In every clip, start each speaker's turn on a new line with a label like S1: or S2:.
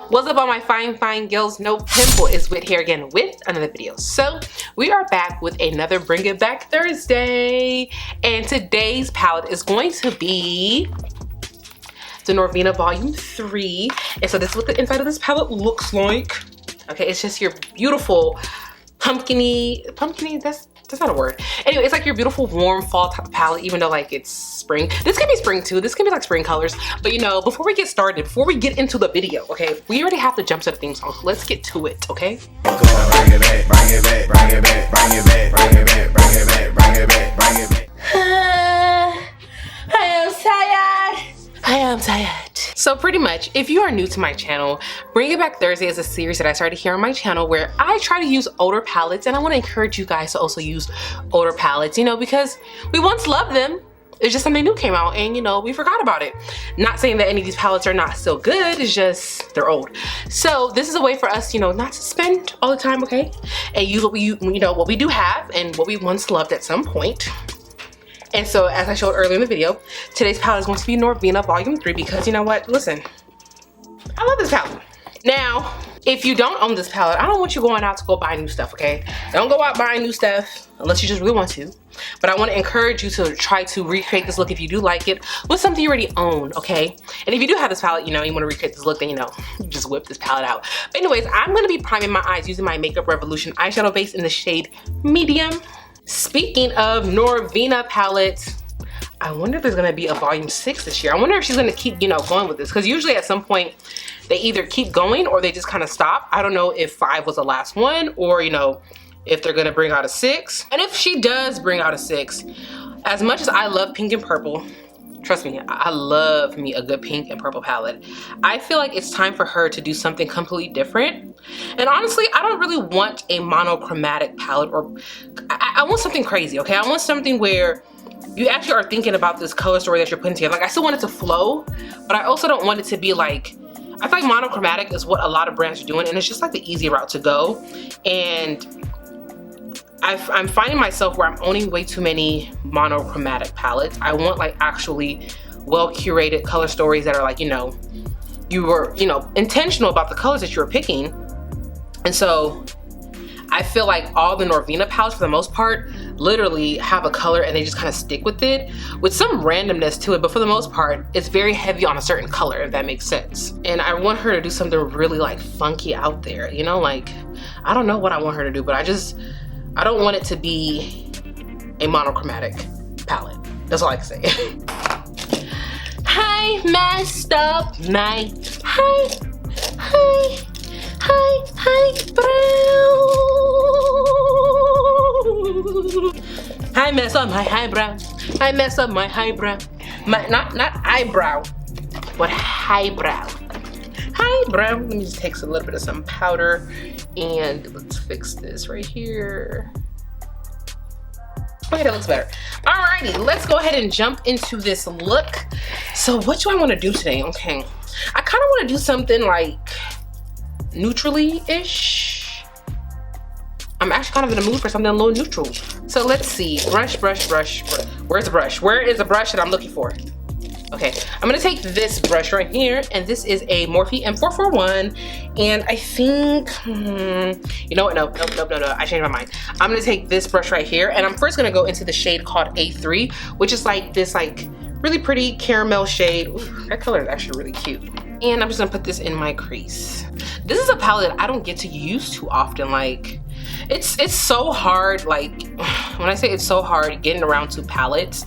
S1: What's up all my fine girls? No Pimple is Whit here again with another video. So we are back with another Bring It Back Thursday, and today's palette is going to be the Norvina Volume 3. And so this is what the inside of this palette looks like. Okay, it's just your beautiful pumpkiny, that's not a word. Anyway, it's like your beautiful warm fall type of palette, even though like it's spring. This can be spring too. This can be like spring colors. But you know, before we get started, before we get into the video, okay, we already have to jump to the theme song. Let's get to it, okay?
S2: Bring it back, bring it back, bring it back, bring it back, bring it back, bring it back, bring it back, bring it back.
S1: I am tired. So pretty much, if you are new to my channel, Bring It Back Thursday is a series that I started here on my channel where I try to use older palettes, and I want to encourage you guys to also use older palettes, you know, because we once loved them. It's just something new came out and, you know, we forgot about it. Not saying that any of these palettes are not still good, it's just they're old. So this is a way for us, you know, not to spend all the time, okay? And use what we do have and what we once loved at some point. And so, as I showed earlier in the video, today's palette is going to be Norvina Volume 3 because, you know what, listen, I love this palette. Now, if you don't own this palette, I don't want you going out to go buy new stuff, okay? Don't go out buying new stuff unless you just really want to. But I want to encourage you to try to recreate this look if you do like it with something you already own, okay? And if you do have this palette, you know, you want to recreate this look, then, you know, you just whip this palette out. But anyways, I'm going to be priming my eyes using my Makeup Revolution eyeshadow base in the shade Medium. Speaking of Norvina palettes, I wonder if there's gonna be a volume 6 this year. I wonder if she's gonna keep, you know, going with this, because usually at some point they either keep going or they just kind of stop. I don't know if 5 was the last one, or, you know, if they're gonna bring out a 6. And if she does bring out a 6, as much as I love pink and purple, trust me, I love me a good pink and purple palette, I feel like it's time for her to do something completely different. And honestly, I don't really want a monochromatic palette, or I want something crazy, okay? I want something where you actually are thinking about this color story that you're putting together. Like, I still want it to flow, but I also don't want it to be like, I feel like monochromatic is what a lot of brands are doing, and it's just like the easy route to go. And I'm finding myself where I'm owning way too many monochromatic palettes. I want like actually well curated color stories that are like, you know, you were, you know, intentional about the colors that you were picking. And so I feel like all the Norvina palettes, for the most part, literally have a color and they just kind of stick with it, with some randomness to it, but for the most part, it's very heavy on a certain color, if that makes sense. And I want her to do something really like funky out there, you know, like, I don't know what I want her to do, but I don't want it to be a monochromatic palette. That's all I can say. I messed up my eyebrow. I messed up my eyebrow. I messed up my eyebrow. Not eyebrow, but highbrow. Highbrow. Let me just take a little bit of some powder and let's fix this right here. Okay, that looks better. Alrighty, let's go ahead and jump into this look. So what do I want to do today? Okay, I kind of want to do something like neutrally-ish. I'm actually kind of in the mood for something a little neutral. So let's see, brush. Where's the brush? Where is the brush that I'm looking for? Okay, I'm gonna take this brush right here, and this is a Morphe M441, and I think, you know what, no, I changed my mind. I'm gonna take this brush right here, and I'm first gonna go into the shade called A3, which is like this like really pretty caramel shade. Ooh, that color is actually really cute. And I'm just gonna put this in my crease. This is a palette I don't get to use too often. Like, it's so hard, like, when I say it's so hard getting around to palettes,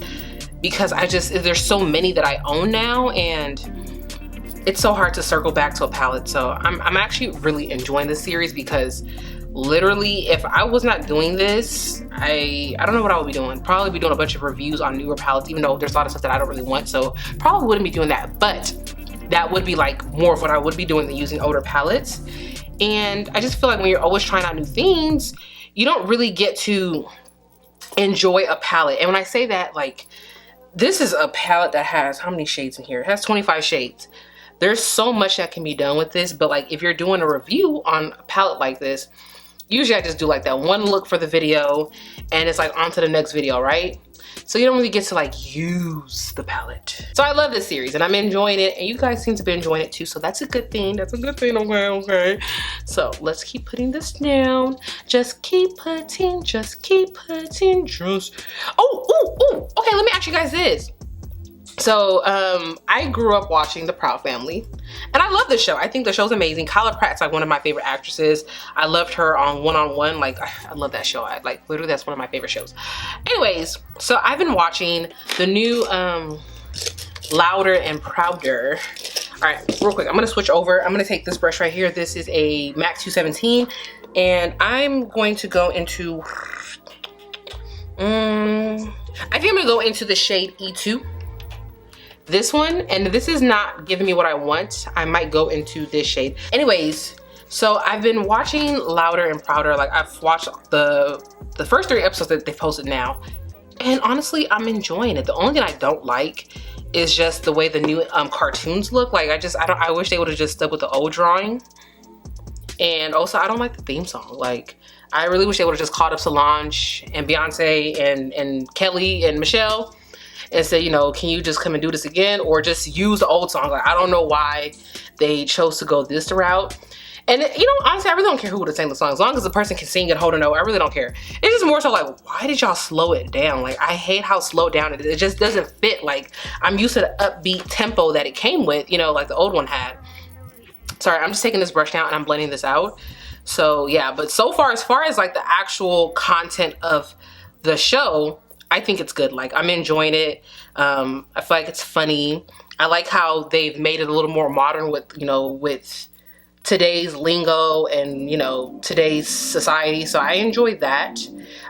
S1: because there's so many that I own now, and it's so hard to circle back to a palette. So I'm actually really enjoying this series, because literally, if I was not doing this, I don't know what I would be doing. Probably be doing a bunch of reviews on newer palettes, even though there's a lot of stuff that I don't really want, so probably wouldn't be doing that. But that would be like more of what I would be doing than using older palettes. And I just feel like when you're always trying out new things, you don't really get to enjoy a palette. And when I say that, like, this is a palette that has, how many shades in here? It has 25 shades. There's so much that can be done with this, but like, if you're doing a review on a palette like this, usually I just do like that one look for the video and it's like on to the next video, right? So you don't really get to like use the palette. So I love this series and I'm enjoying it, and you guys seem to be enjoying it too, so that's a good thing. That's a good thing, okay. So let's keep putting this down. Just keep putting, oh, okay, let me ask you guys this. So I grew up watching The Proud Family, and I love this show. I think the show's amazing. Kyla Pratt's like one of my favorite actresses. I loved her on One-on-One. Like, I love that show. Like literally that's one of my favorite shows. Anyways, so I've been watching the new Louder and Prouder. All right, real quick, I'm gonna switch over. I'm gonna take this brush right here. This is a MAC 217, and I'm going to go into I think I'm gonna go into the shade E2. This one, and this is not giving me what I want. I might go into this shade. Anyways, so I've been watching Louder and Prouder. Like, I've watched the first 3 episodes that they posted now, and honestly, I'm enjoying it. The only thing I don't like is just the way the new cartoons look. Like, I wish they would have just stuck with the old drawing. And also, I don't like the theme song. Like, I really wish they would have just called up Solange and Beyonce and Kelly and Michelle and say, you know, can you just come and do this again, or just use the old song? Like, I don't know why they chose to go this route. And you know, honestly, I really don't care who would have sang the song, as long as the person can sing and hold a note. I really don't care. It's just more so like, why did y'all slow it down? Like, I hate how slowed down it is. It just doesn't fit. Like, I'm used to the upbeat tempo that it came with, you know, like the old one had. Sorry, I'm just taking this brush down and I'm blending this out. So yeah, but so far as like the actual content of the show, I think it's good. Like, I'm enjoying it. I feel like it's funny. I like how they've made it a little more modern with, you know, with today's lingo and, you know, today's society. So I enjoyed that.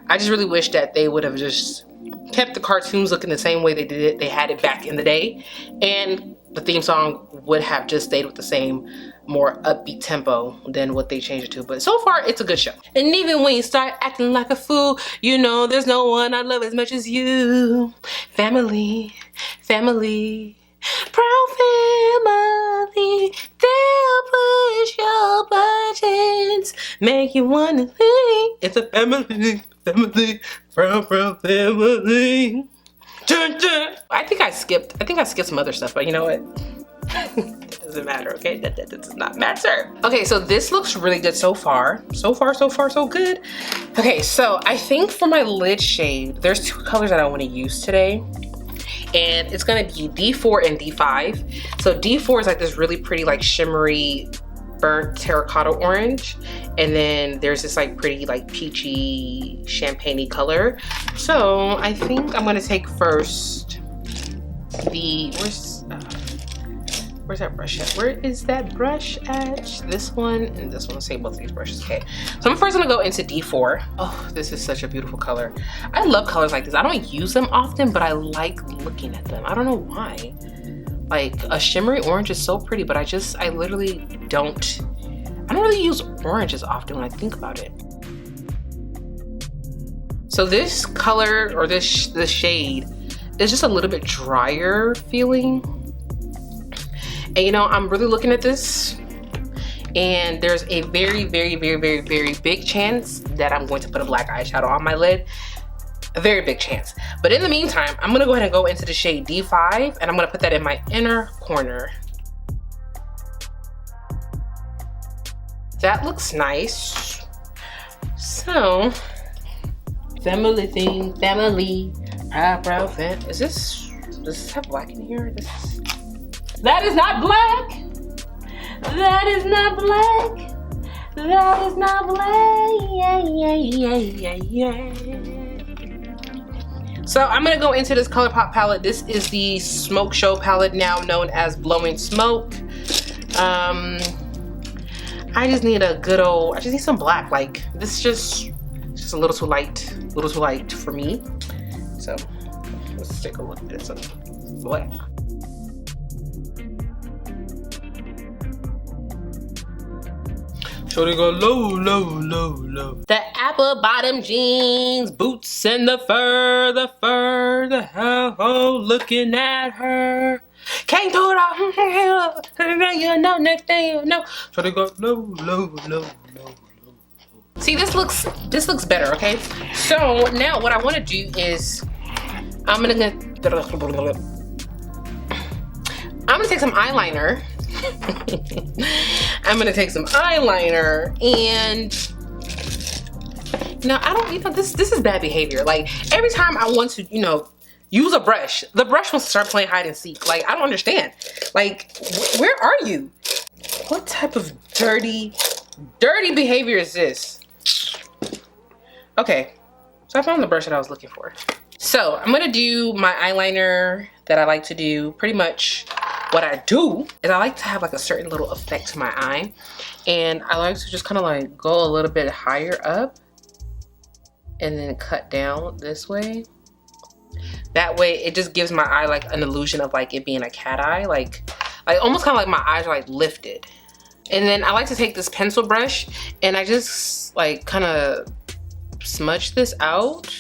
S1: I just really wish that they would have just kept the cartoons looking the same way they did it. They had it back in the day, and the theme song would have just stayed with the same more upbeat tempo than what they changed it to. But so far, it's a good show. And even when you start acting like a fool, you know there's no one I love as much as you. Family, family, proud family. They'll push your buttons, make you wanna think it's a family, family, proud family. I think I skipped some other stuff, but you know what? It doesn't matter, okay? That does not matter. Okay, so this looks really good so far. So far, so good. Okay, so I think for my lid shade, there's 2 colors that I want to use today. And it's gonna be D4 and D5. So D4 is like this really pretty, like shimmery, burnt terracotta orange. And then there's this like pretty, like peachy, champagne-y color. So I think I'm gonna take first the, where's that brush at? Where is that brush at? This one and this one. Let's say both of these brushes. Okay. So I'm first gonna go into D4. Oh, this is such a beautiful color. I love colors like this. I don't use them often, but I like looking at them. I don't know why. Like, a shimmery orange is so pretty, but I literally don't really use orange as often when I think about it. So this color, or this shade, is just a little bit drier feeling. And you know, I'm really looking at this, and there's a very big chance that I'm going to put a black eyeshadow on my lid. A very big chance. But in the meantime, I'm gonna go ahead and go into the shade D5, and I'm gonna put that in my inner corner. That looks nice. So, family theme, family, proud fam. Does this have black in here? That is not black. That is not black. That is not black. So I'm gonna go into this Colourpop palette. This is the Smoke Show palette, now known as Blowing Smoke. I just need some black. Like, this is just a little too light for me. So let's take a look at some black. So they go low. The apple bottom jeans, boots, and the fur, the hell, looking at her. Can't do it all, you know, next thing you know. So they go low. See, this looks better, okay? So now what I want to do is I'm gonna take some eyeliner. I'm gonna take some eyeliner and now I don't, you know, this is bad behavior. Like every time I want to, you know, use a brush, the brush wants to start playing hide and seek. Like I don't understand. Like where are you? What type of dirty behavior is this? Okay, so I found the brush that I was looking for. So I'm gonna do my eyeliner that I like to do. Pretty much what I do is I like to have like a certain little effect to my eye. And I like to just kind of like go a little bit higher up and then cut down this way. That way it just gives my eye like an illusion of like it being a cat eye. Like almost kind of like my eyes are like lifted. And then I like to take this pencil brush and I just like kind of smudge this out.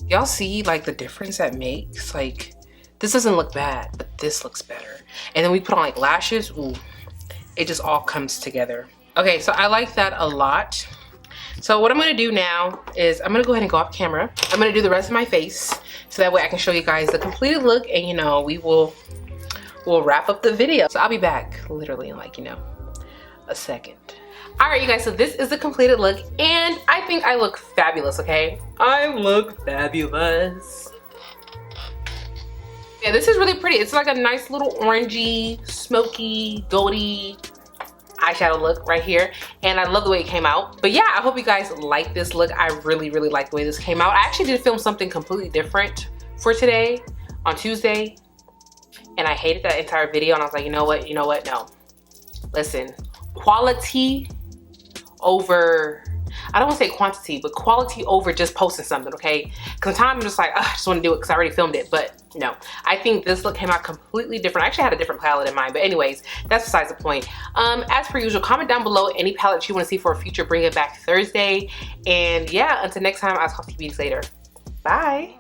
S1: Y'all see like the difference that makes? Like this doesn't look bad, but this looks better. And then we put on like lashes. Ooh, it just all comes together. Okay, so I like that a lot. So what I'm gonna do now is I'm gonna go ahead and go off camera. I'm gonna do the rest of my face so that way I can show you guys the completed look, and you know, we'll wrap up the video. So I'll be back literally in like, you know, a second. All right, you guys, so this is the completed look and I think I look fabulous, okay? I look fabulous. Yeah, this is really pretty. It's like a nice little orangey, smoky, goldy eyeshadow look right here. And I love the way it came out. But yeah, I hope you guys like this look. I really like the way this came out. I actually did film something completely different for today on Tuesday. And I hated that entire video. And I was like, you know what, no. Listen, quality over, I don't want to say quantity, but quality over just posting something, okay? Because sometimes I'm just like, I just want to do it because I already filmed it. But no, I think this look came out completely different. I actually had a different palette in mind, but anyways, that's besides the point. As per usual, comment down below any palette you want to see for a future Bring It Back Thursday. And yeah, until next time, I'll talk to you later. Bye.